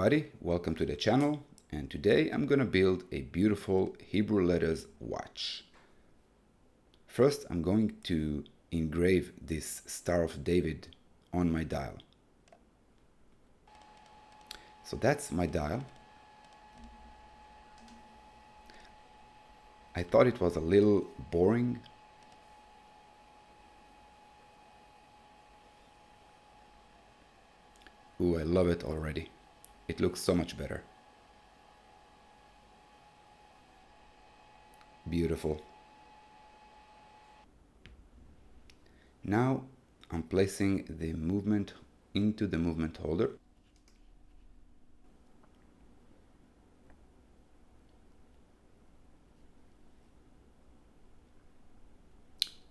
everybody, welcome to the channel, and today I'm gonna build a beautiful Hebrew letters watch. First I'm going to engrave this Star of David on my dial. So that's my dial. I thought it was a little boring. Ooh, I love it already. It looks so much better. Beautiful. Now I'm placing the movement into the movement holder.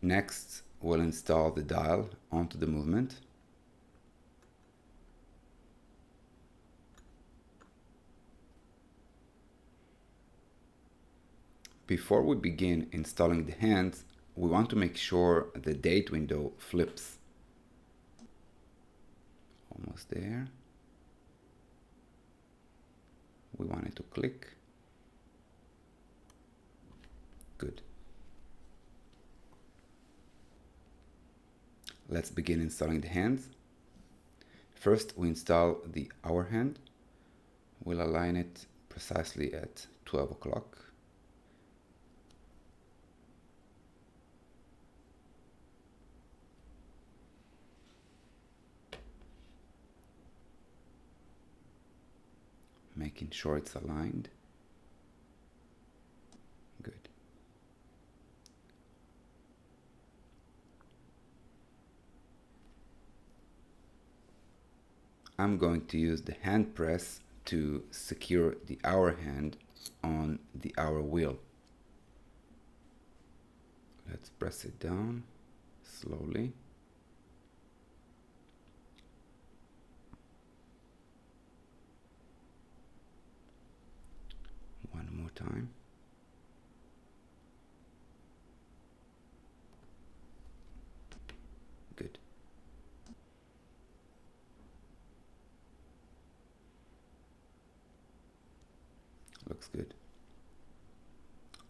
Next, we'll install the dial onto the movement. Before we begin installing the hands, we want to make sure the date window flips. Almost there. We want it to click. Good. Let's begin installing the hands. First, we install the hour hand. We'll align it precisely at 12 o'clock. Making sure it's aligned. Good. I'm going to use the hand press to secure the hour hand on the hour wheel. Let's press it down slowly. One more time. Good. Looks good.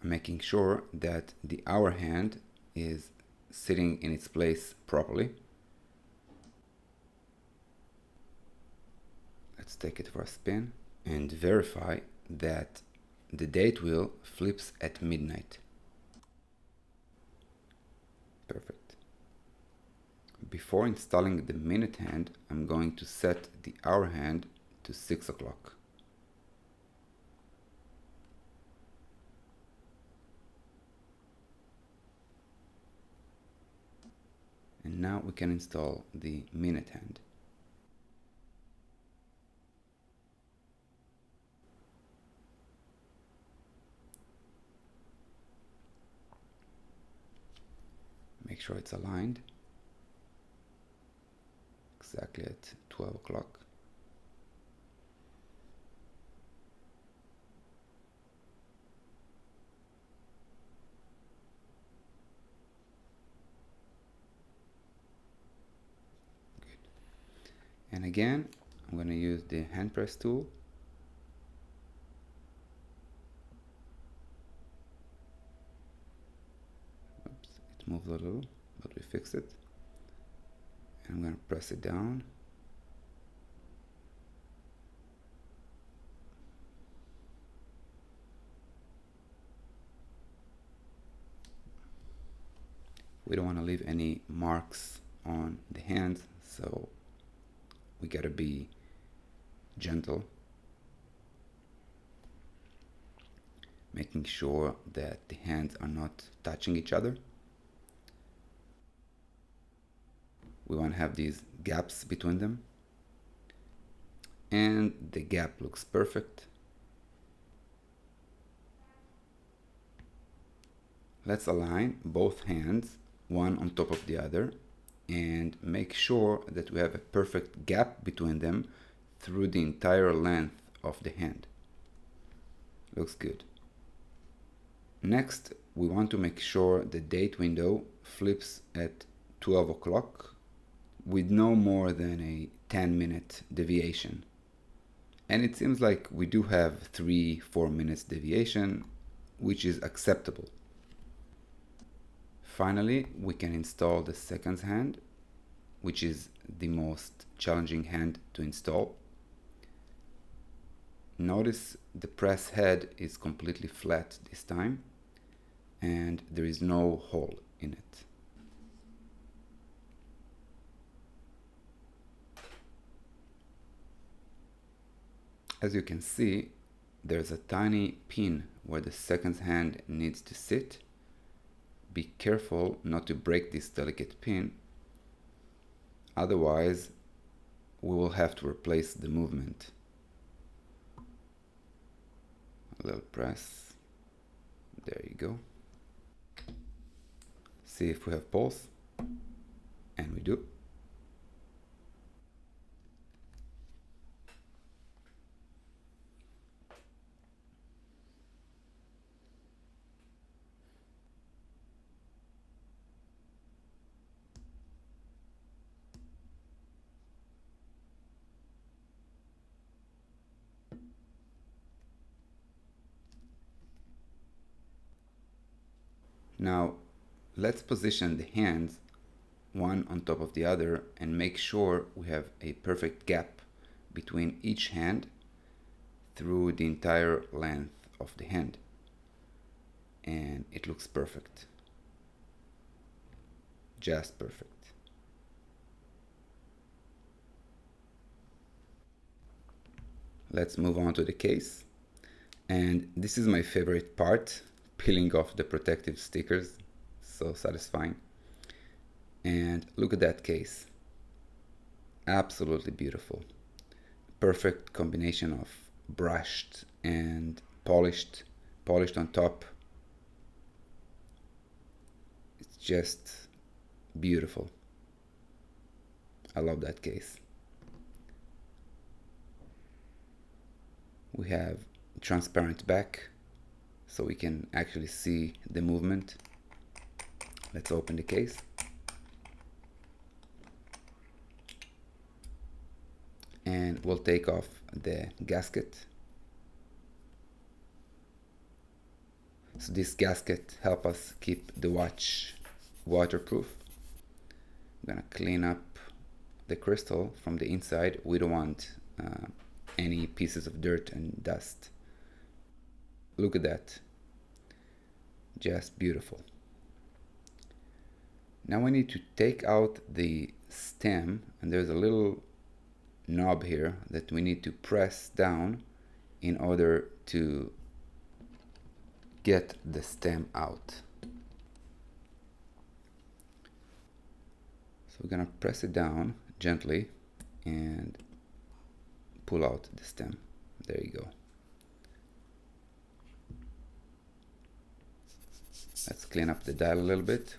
I'm making sure that the hour hand is sitting in its place properly. Let's take it for a spin and verify that the date wheel flips at midnight. Perfect. Before installing the minute hand, I'm going to set the hour hand to 6 o'clock. And now we can install the minute hand. Make sure it's aligned exactly at 12 o'clock. Good. And again, I'm going to use the hand press tool. It moved a little, but we fixed it. And I'm going to press it down. We don't want to leave any marks on the hands, so we got to be gentle, making sure that the hands are not touching each other. We want to have these gaps between them, and the gap looks perfect. Let's align both hands one on top of the other and make sure that we have a perfect gap between them through the entire length of the hand. Looks good. Next, we want to make sure the date window flips at 12 o'clock with no more than a 10-minute deviation. And it seems like we do have 3-4 minutes deviation, which is acceptable. Finally, we can install the seconds hand, which is the most challenging hand to install. Notice the press head is completely flat this time, and there is no hole in it. As you can see, there's a tiny pin where the seconds hand needs to sit. Be careful not to break this delicate pin, otherwise we will have to replace the movement. A little press, there you go. See if we have pulse, and we do. Now, let's position the hands one on top of the other and make sure we have a perfect gap between each hand through the entire length of the hand. And it looks perfect. Just perfect. Let's move on to the case. And this is my favorite part. Peeling off the protective stickers, so satisfying. And look at that case, absolutely beautiful. Perfect combination of brushed and polished on top. It's just beautiful. I love that case. We have transparent back, so we can actually see the movement. Let's open the case. And we'll take off the gasket. So this gasket helps us keep the watch waterproof. I'm gonna clean up the crystal from the inside. We don't want any pieces of dirt and dust. Look at that, just beautiful. Now we need to take out the stem, and there's a little knob here that we need to press down in order to get the stem out. So we're gonna press it down gently and pull out the stem. There you go. Let's clean up the dial a little bit.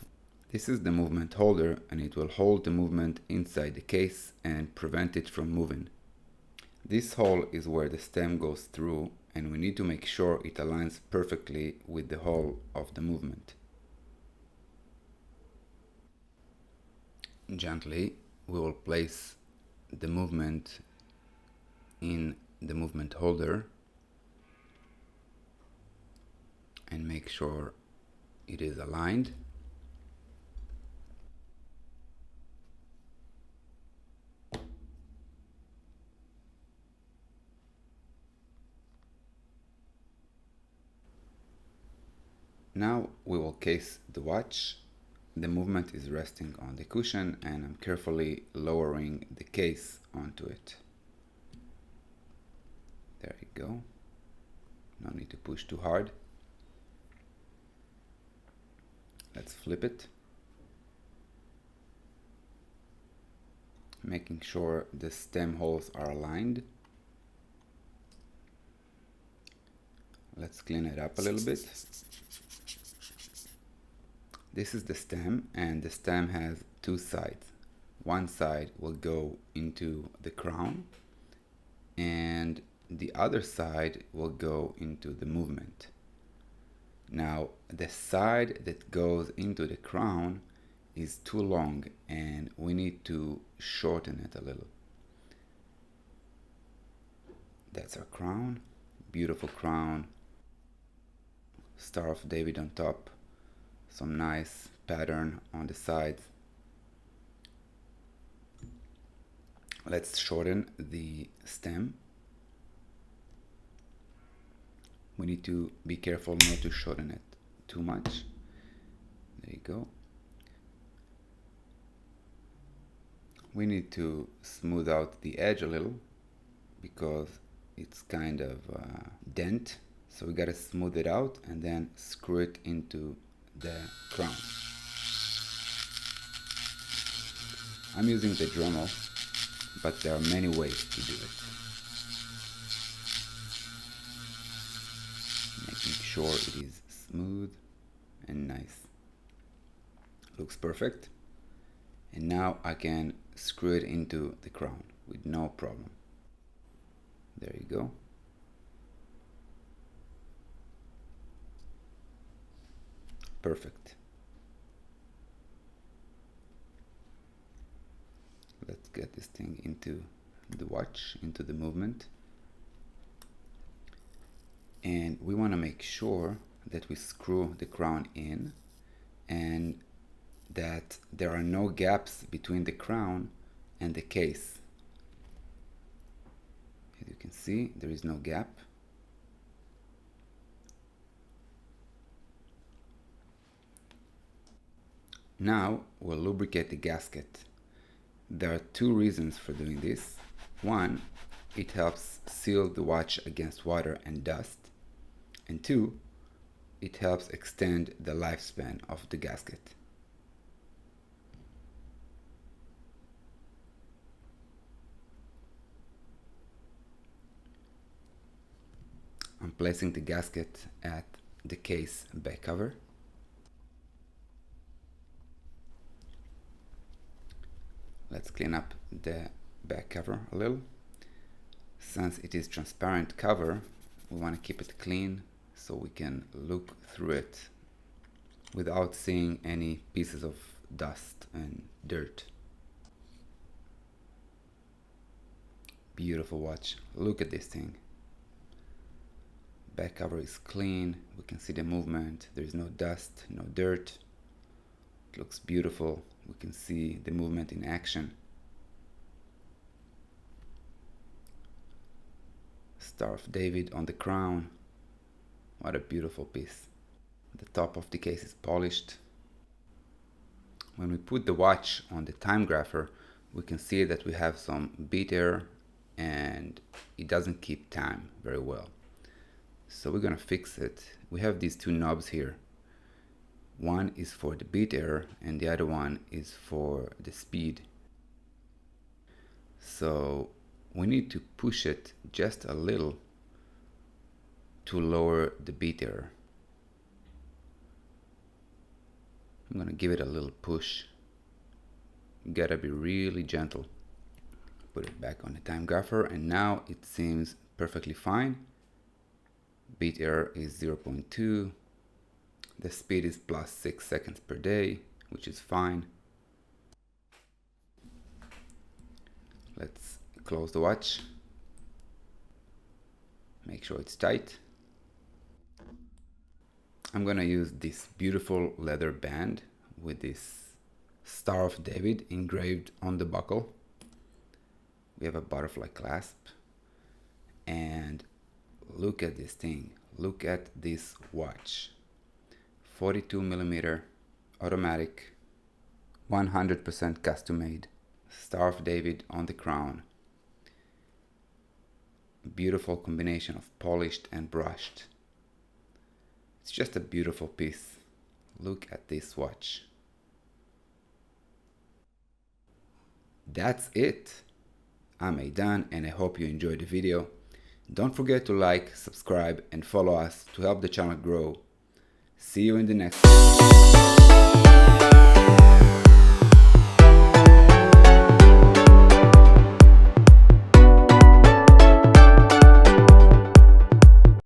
This is the movement holder, and it will hold the movement inside the case and prevent it from moving. This hole is where the stem goes through, and we need to make sure it aligns perfectly with the hole of the movement. Gently, we will place the movement in the movement holder and make sure it is aligned. Now we will case the watch. The movement is resting on the cushion, and I'm carefully lowering the case onto it. There you go. No need to push too hard. Let's flip it, making sure the stem holes are aligned. Let's clean it up a little bit. This is the stem, and the stem has two sides. One side will go into the crown, and the other side will go into the movement. Now, the side that goes into the crown is too long, and we need to shorten it a little. That's our crown. Beautiful crown. Star of David on top. Some nice pattern on the sides. Let's shorten the stem. We need to be careful not to shorten it too much. There you go. We need to smooth out the edge a little because it's kind of dent. So we gotta smooth it out and then screw it into the crown. I'm using the Dremel, but there are many ways to do it. Making sure it is smooth and nice. Looks perfect. And now I can screw it into the crown with no problem. There you go. Perfect. Let's get this thing into the watch, into the movement. And we want to make sure that we screw the crown in and that there are no gaps between the crown and the case. As you can see, there is no gap. Now we'll lubricate the gasket. There are two reasons for doing this. One, it helps seal the watch against water and dust. And two, it helps extend the lifespan of the gasket. I'm placing the gasket at the case back cover. Let's clean up the back cover a little. Since it is transparent cover, we want to keep it clean so we can look through it without seeing any pieces of dust and dirt. Beautiful watch. Look at this thing. Back cover is clean. We can see the movement. There is no dust, no dirt. It looks beautiful. We can see the movement in action. Star of David on the crown. What a beautiful piece. The top of the case is polished. When we put the watch on the time grapher, we can see that we have some beat error and it doesn't keep time very well. So we're gonna fix it. We have these two knobs here. One is for the beat error and the other one is for the speed. So we need to push it just a little to lower the beat error. I'm gonna give it a little push. You gotta be really gentle. Put it back on the time grapher and now it seems perfectly fine. Beat error is 0.2. The speed is +6 seconds per day, which is fine. Let's close the watch. Make sure it's tight. I'm gonna use this beautiful leather band with this Star of David engraved on the buckle. We have a butterfly clasp. And look at this thing. Look at this watch. 42mm automatic, 100% custom made. Star of David on the crown. Beautiful combination of polished and brushed. It's just a beautiful piece. Look at this watch. That's it. I'm Aidan and I hope you enjoyed the video. Don't forget to like, subscribe and follow us to help the channel grow. See you in the next one.